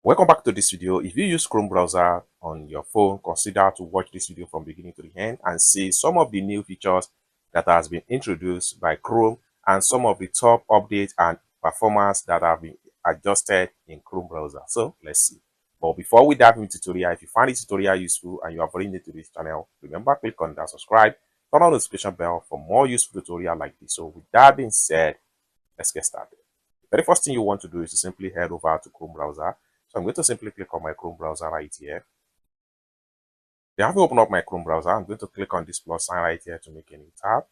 Welcome back to this video. If you use Chrome browser on your phone, consider to watch this video from beginning to the end and see some of the new features that has been introduced by Chrome and some of the top updates and performance that have been adjusted in Chrome browser. So let's see. But before we dive into the tutorial, if you find this tutorial useful and you are very new to this channel, remember click on that subscribe, turn on the notification bell for more useful tutorial like this. So with that being said, let's get started. The very first thing you want to do is to simply head over to Chrome browser. So I'm going to simply click on my Chrome browser right here. Then having opened up my Chrome browser, I'm going to click on this plus sign right here to make a new tab.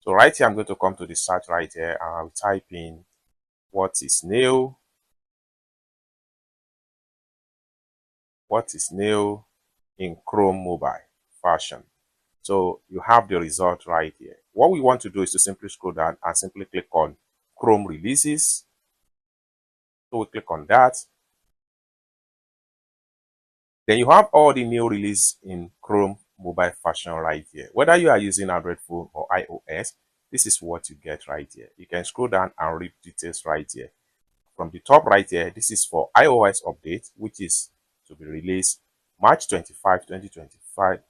So right here, I'm going to come to the search right here and I'll type in what is new in Chrome mobile version. So you have the result right here. What we want to do is to simply scroll down and simply click on Chrome releases. So we click on that. Then you have all the new release in Chrome mobile version right here. Whether you are using Android phone or iOS, this is what you get right here. You can scroll down and read details right here. From the top right here, this is for iOS update, which is to be released March 25, 2025.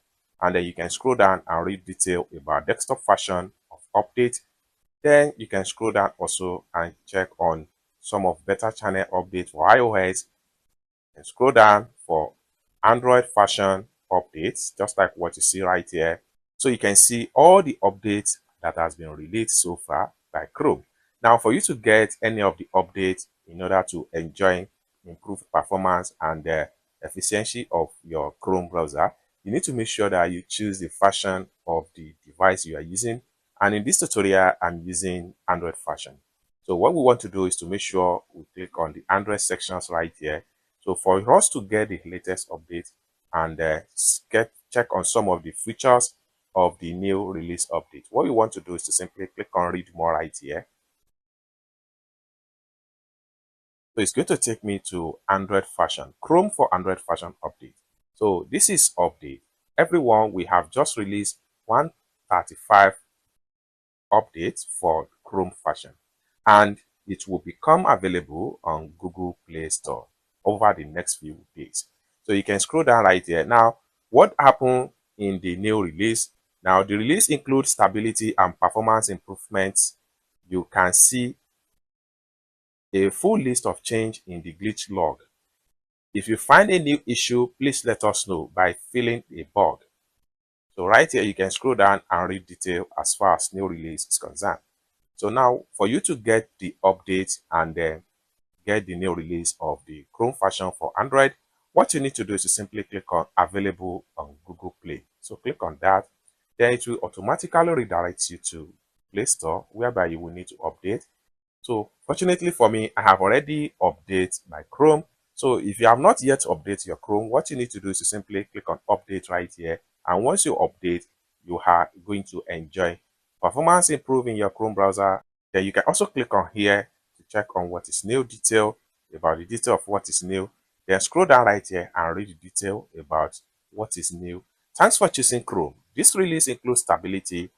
And then you can scroll down and read detail about desktop version of update. Then you can scroll down also and check on some of beta channel updates for iOS and scroll down for Android version updates, just like what you see right here. So you can see all the updates that has been released so far by Chrome. Now, for you to get any of the updates in order to enjoy improved performance and the efficiency of your Chrome browser, you need to make sure that you choose the version of the device you are using. And in this tutorial, I'm using Android version. So what we want to do is to make sure we click on the Android sections right here. So for us to get the latest update and check on some of the features of the new release update, what we want to do is to simply click on read more right here. So it's going to take me to Android version, Chrome for Android version update. So this is update. Everyone, we have just released 135 updates for Chrome version, and it will become available on Google Play Store over the next few days. So you can scroll down right here. Now, what happened in the new release? Now, the release includes stability and performance improvements. You can see a full list of change in the glitch log. If you find a new issue, please let us know by filling a bug. So right here, you can scroll down and read detail as far as new release is concerned. So now, for you to get the update and then get the new release of the Chrome version for Android, what you need to do is to simply click on available on Google Play. So click on that. Then it will automatically redirect you to Play Store, whereby you will need to update. So fortunately for me, I have already updated my Chrome. So if you have not yet updated your Chrome, what you need to do is to simply click on update right here. And once you update, you are going to enjoy performance improve in your Chrome browser. Then you can also click on here to check on what is new detail, about the detail of what is new. Then scroll down right here and read the detail about what is new. Thanks for choosing Chrome. This release includes stability,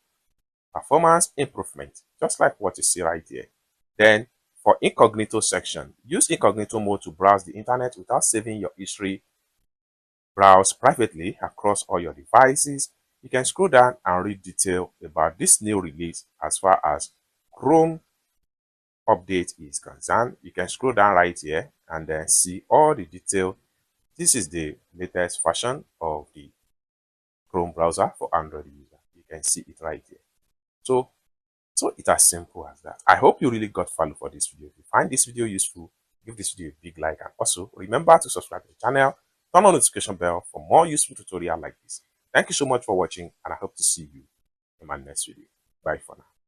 performance improvement, just like what you see right here. Then for incognito section, use incognito mode to browse the internet without saving your history. Browse privately across all your devices. You can scroll down and read detail about this new release as far as Chrome update is concerned. You can scroll down right here and then see all the detail. This is the latest version of the Chrome browser for Android user. You can see it right here. So it's as simple as that. I hope you really got value for this video. If you find this video useful, give this video a big like, and also remember to subscribe to the channel, turn on the notification bell for more useful tutorial like this. Thank you so much for watching, and I hope to see you in my next video. Bye for now.